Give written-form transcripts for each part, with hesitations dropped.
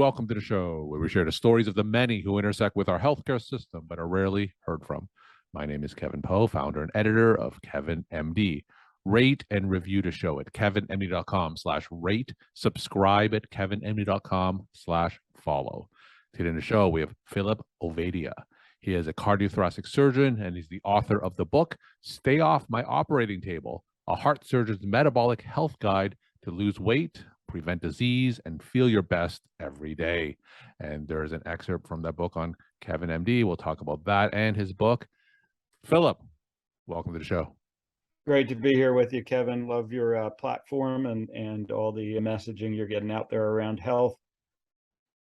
welcome to the show where we share the stories of the many who intersect with our healthcare system but are rarely heard from. My name is Kevin Poe, founder and editor of KevinMD. Rate and review the show at kevinmd.com/rate, subscribe at kevinmd.com/follow. Today in the show, we have Philip Ovadia. He is a cardiothoracic surgeon and he's the author of the book, Stay Off My Operating Table, a heart surgeon's metabolic health guide to lose weight, prevent disease, and feel your best every day. And there's an excerpt from that book on KevinMD. We'll talk about that and his book. Philip, welcome to the show. Great to be here with you, Kevin. Love your platform and all the messaging you're getting out there around health.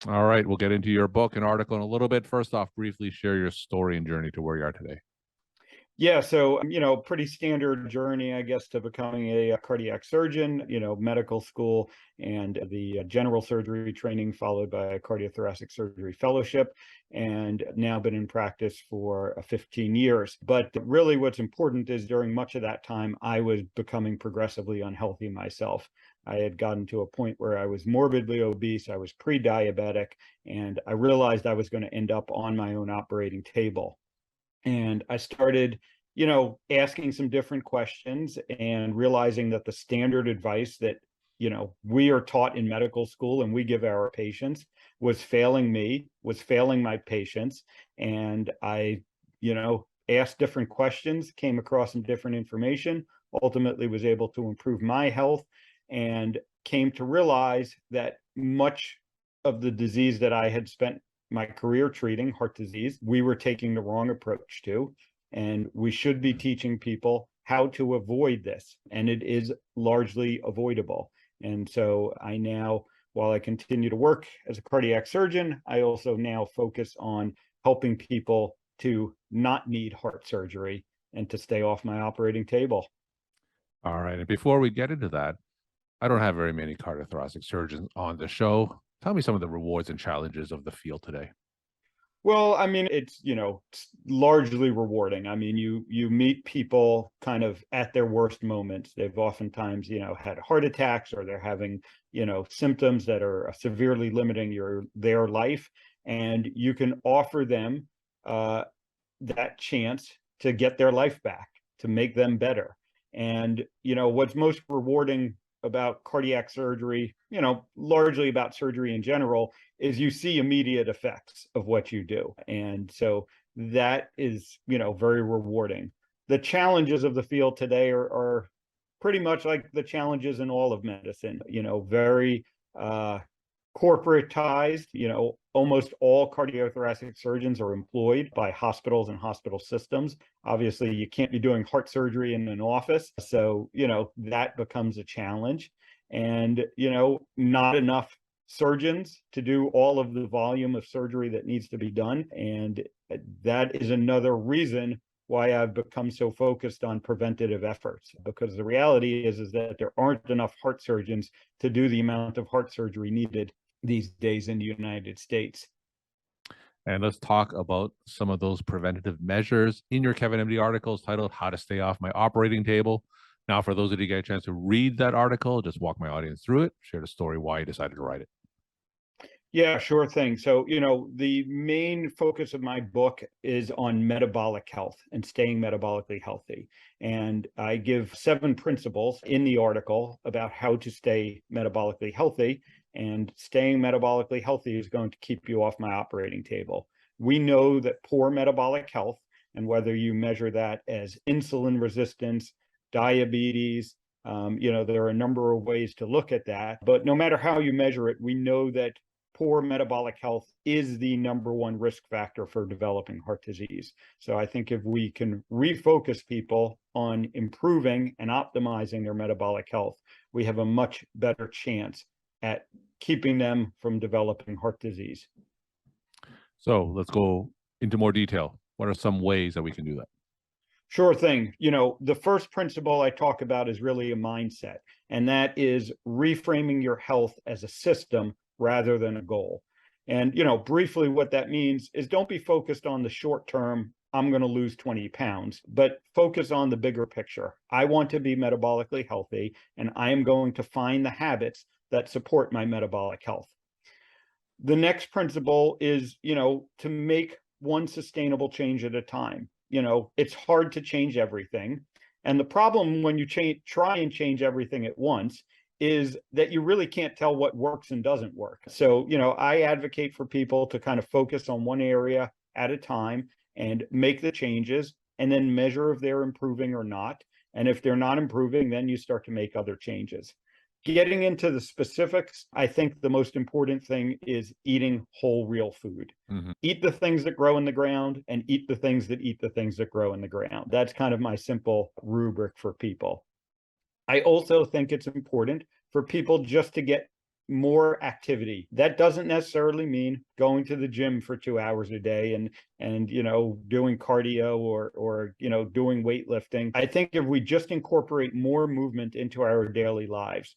All right, we'll get into your book and article in a little bit. First off, briefly share your story and journey to where you are today. Yeah, so, pretty standard journey, I guess, to becoming a cardiac surgeon, medical school and the general surgery training followed by a cardiothoracic surgery fellowship, and now been in practice for 15 years. But really what's important is during much of that time, I was becoming progressively unhealthy myself. I had gotten to a point where I was morbidly obese, I was pre-diabetic, and I realized I was going to end up on my own operating table. And I started, asking some different questions and realizing that the standard advice that, we are taught in medical school and we give our patients was failing me, was failing my patients. And I, asked different questions, came across some different information, ultimately was able to improve my health and came to realize that much of the disease that I had spent my career treating, heart disease, we were taking the wrong approach to, and we should be teaching people how to avoid this, and it is largely avoidable. And so I now, while I continue to work as a cardiac surgeon, I also now focus on helping people to not need heart surgery and to stay off my operating table. All right, and before we get into that, I don't have very many cardiothoracic surgeons on the show. Tell me some of the rewards and challenges of the field today. Well, it's, it's largely rewarding. You meet people kind of at their worst moments. They've oftentimes, had heart attacks or they're having, symptoms that are severely limiting their life. And you can offer them that chance to get their life back, to make them better. And, what's most rewarding about cardiac surgery, largely about surgery in general, is you see immediate effects of what you do. And so that is, very rewarding. The challenges of the field today are pretty much like the challenges in all of medicine, very corporatized. Almost all cardiothoracic surgeons are employed by hospitals and hospital systems. Obviously, you can't be doing heart surgery in an office. So, that becomes a challenge. And, not enough surgeons to do all of the volume of surgery that needs to be done. And that is another reason why I've become so focused on preventative efforts, because the reality is that there aren't enough heart surgeons to do the amount of heart surgery needed these days in the United States. And let's talk about some of those preventative measures in your KevinMD articles titled How to Stay Off My Operating Table. Now, for those of you who get a chance to read that article, just walk my audience through it, share the story why you decided to write it. Yeah, sure thing. So, the main focus of my book is on metabolic health and staying metabolically healthy. And I give 7 principles in the article about how to stay metabolically healthy. And staying metabolically healthy is going to keep you off my operating table. We know that poor metabolic health, and whether you measure that as insulin resistance, diabetes, there are a number of ways to look at that. But no matter how you measure it, we know that poor metabolic health is the #1 risk factor for developing heart disease. So I think if we can refocus people on improving and optimizing their metabolic health, we have a much better chance at keeping them from developing heart disease. So let's go into more detail. What are some ways that we can do that? Sure thing. The first principle I talk about is really a mindset, and that is reframing your health as a system rather than a goal. And, briefly what that means is don't be focused on the short term, I'm going to lose 20 pounds, but focus on the bigger picture. I want to be metabolically healthy, and I am going to find the habits that support my metabolic health. The next principle is, to make one sustainable change at a time. It's hard to change everything. And the problem when you try and change everything at once is that you really can't tell what works and doesn't work. So, I advocate for people to kind of focus on one area at a time and make the changes and then measure if they're improving or not. And if they're not improving, then you start to make other changes. Getting into the specifics, I think the most important thing is eating whole, real food. Mhm. Eat the things that grow in the ground and eat the things that eat the things that grow in the ground. That's kind of my simple rubric for people. I also think it's important for people just to get more activity. That doesn't necessarily mean going to the gym for 2 hours a day and doing cardio or doing weightlifting. I think if we just incorporate more movement into our daily lives,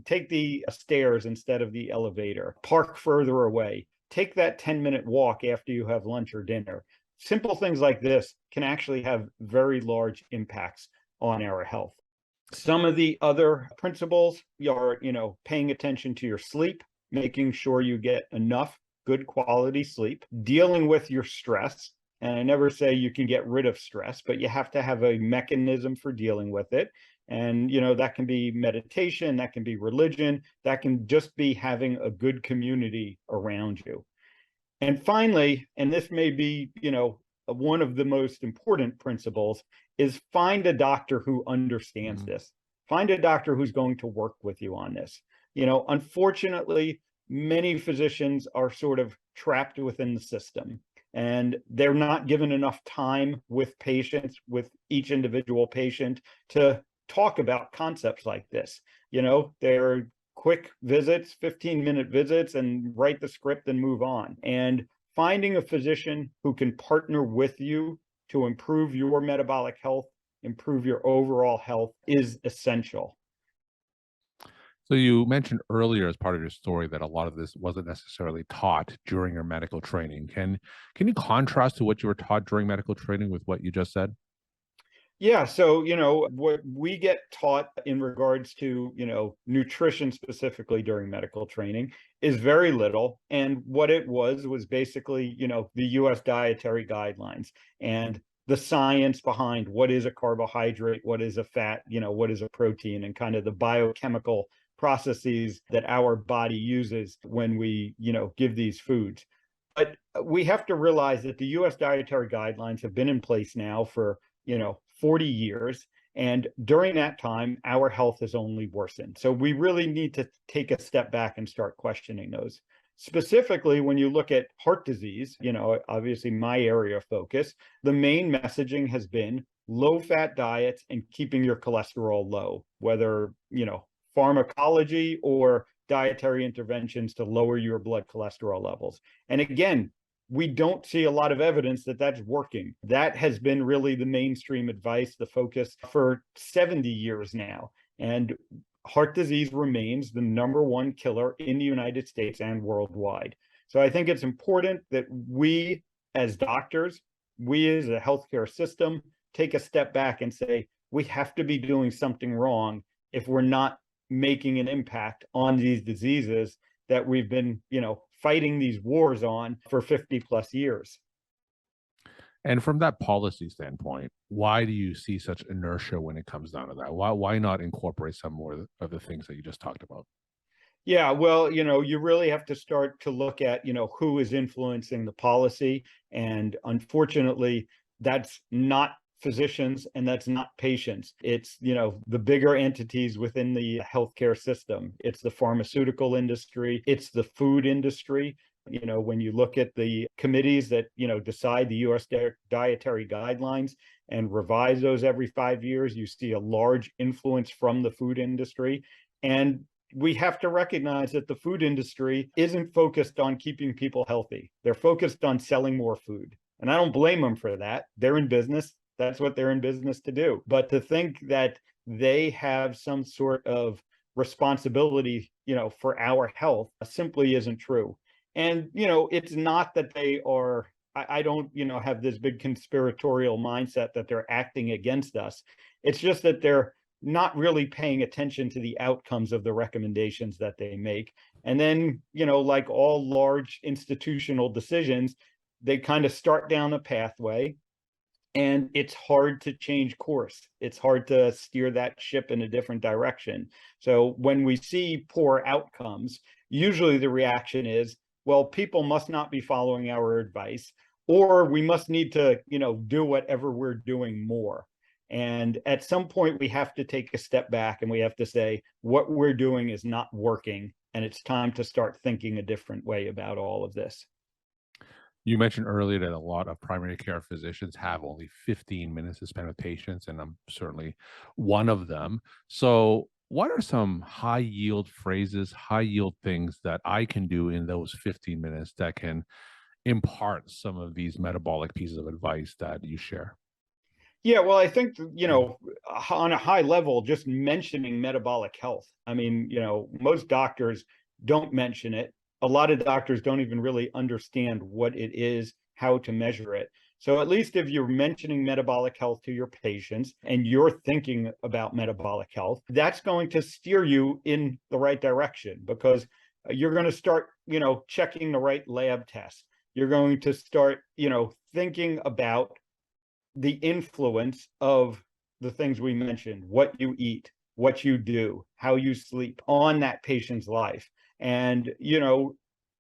take the stairs instead of the elevator, park further away, take that 10-minute walk after you have lunch or dinner. Simple things like this can actually have very large impacts on our health. Some of the other principles are, paying attention to your sleep, making sure you get enough good quality sleep, dealing with your stress. And I never say you can get rid of stress, but you have to have a mechanism for dealing with it. And, that can be meditation, that can be religion, that can just be having a good community around you. And finally, and this may be, one of the most important principles, is find a doctor who understands this. Find a doctor who's going to work with you on this. Unfortunately, many physicians are sort of trapped within the system and they're not given enough time with patients, with each individual patient, to talk about concepts like this. They're quick visits, 15-minute visits, and write the script and move on. And finding a physician who can partner with you to improve your metabolic health, improve your overall health is essential. So you mentioned earlier as part of your story that a lot of this wasn't necessarily taught during your medical training. Can you contrast to what you were taught during medical training with what you just said? Yeah, so what we get taught in regards to nutrition specifically during medical training is very little, and what it was basically the U.S. dietary guidelines and the science behind what is a carbohydrate, what is a fat, what is a protein, and kind of the biochemical processes that our body uses when we give these foods. But we have to realize that the U.S. dietary guidelines have been in place now for 40 years. And during that time, our health has only worsened. So we really need to take a step back and start questioning those. Specifically, when you look at heart disease, obviously my area of focus, the main messaging has been low fat diets and keeping your cholesterol low, whether, pharmacology or dietary interventions to lower your blood cholesterol levels. And again, we don't see a lot of evidence that that's working. That has been really the mainstream advice, the focus for 70 years now. And heart disease remains the #1 killer in the United States and worldwide. So I think it's important that we as doctors, we as a healthcare system, take a step back and say, we have to be doing something wrong if we're not making an impact on these diseases that we've been, fighting these wars on for 50 plus years. And from that policy standpoint, why do you see such inertia when it comes down to that? Why not incorporate some more of the things that you just talked about? Yeah, well, you really have to start to look at, who is influencing the policy. And unfortunately, that's not physicians and that's not patients. It's, the bigger entities within the healthcare system. It's the pharmaceutical industry, it's the food industry. When you look at the committees that, decide the U.S. dietary guidelines and revise those every 5 years, you see a large influence from the food industry. And we have to recognize that the food industry isn't focused on keeping people healthy. They're focused on selling more food. And I don't blame them for that. They're in business. That's what they're in business to do. But to think that they have some sort of responsibility, for our health simply isn't true. And, it's not that they are, I don't, have this big conspiratorial mindset that they're acting against us. It's just that they're not really paying attention to the outcomes of the recommendations that they make. And then, like all large institutional decisions, they kind of start down a pathway, and it's hard to change course. It's hard to steer that ship in a different direction. So when we see poor outcomes, usually the reaction is, well, people must not be following our advice, or we must need to, do whatever we're doing more. And at some point, we have to take a step back and we have to say, what we're doing is not working, and it's time to start thinking a different way about all of this. You mentioned earlier that a lot of primary care physicians have only 15 minutes to spend with patients, and I'm certainly one of them. So, what are some high yield phrases, high yield things that I can do in those 15 minutes that can impart some of these metabolic pieces of advice that you share? Yeah, well, I think, on a high level, just mentioning metabolic health. I mean, most doctors don't mention it. A lot of doctors don't even really understand what it is, how to measure it. So at least if you're mentioning metabolic health to your patients and you're thinking about metabolic health, that's going to steer you in the right direction, because you're going to start, checking the right lab tests. You're going to start, thinking about the influence of the things we mentioned, what you eat, what you do, how you sleep on that patient's life. And,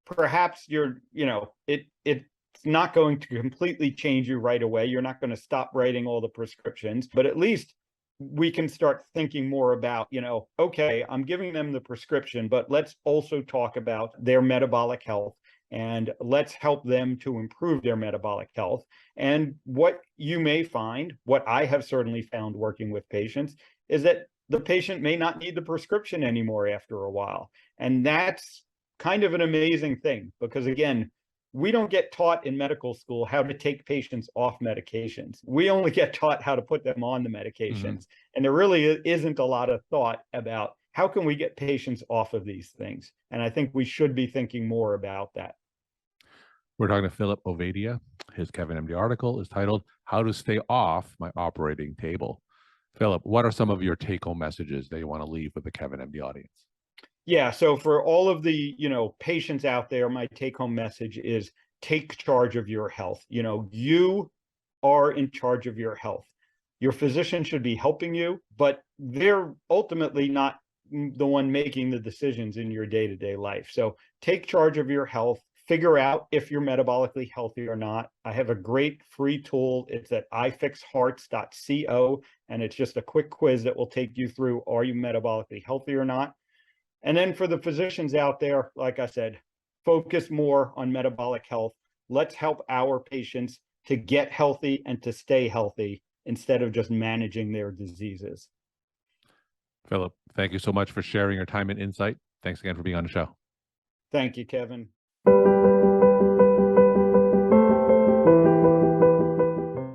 perhaps it's not going to completely change you right away. You're not going to stop writing all the prescriptions, but at least we can start thinking more about, okay, I'm giving them the prescription, but let's also talk about their metabolic health, and let's help them to improve their metabolic health. And what you may find, what I have certainly found working with patients, is that the patient may not need the prescription anymore after a while. And that's kind of an amazing thing, because again, we don't get taught in medical school how to take patients off medications. We only get taught how to put them on the medications. And there really isn't a lot of thought about how can we get patients off of these things. And I think we should be thinking more about that. We're talking to Philip Ovadia. His KevinMD article is titled "How to Stay Off My Operating Table." Philip, what are some of your take-home messages that you want to leave with the KevinMD audience? Yeah, so for all of the, patients out there, my take-home message is take charge of your health. You are in charge of your health. Your physician should be helping you, but they're ultimately not the one making the decisions in your day-to-day life. So take charge of your health. Figure out if you're metabolically healthy or not. I have a great free tool. It's at ifixhearts.co, and it's just a quick quiz that will take you through, are you metabolically healthy or not? And then for the physicians out there, like I said, focus more on metabolic health. Let's help our patients to get healthy and to stay healthy instead of just managing their diseases. Philip, thank you so much for sharing your time and insight. Thanks again for being on the show. Thank you, Kevin.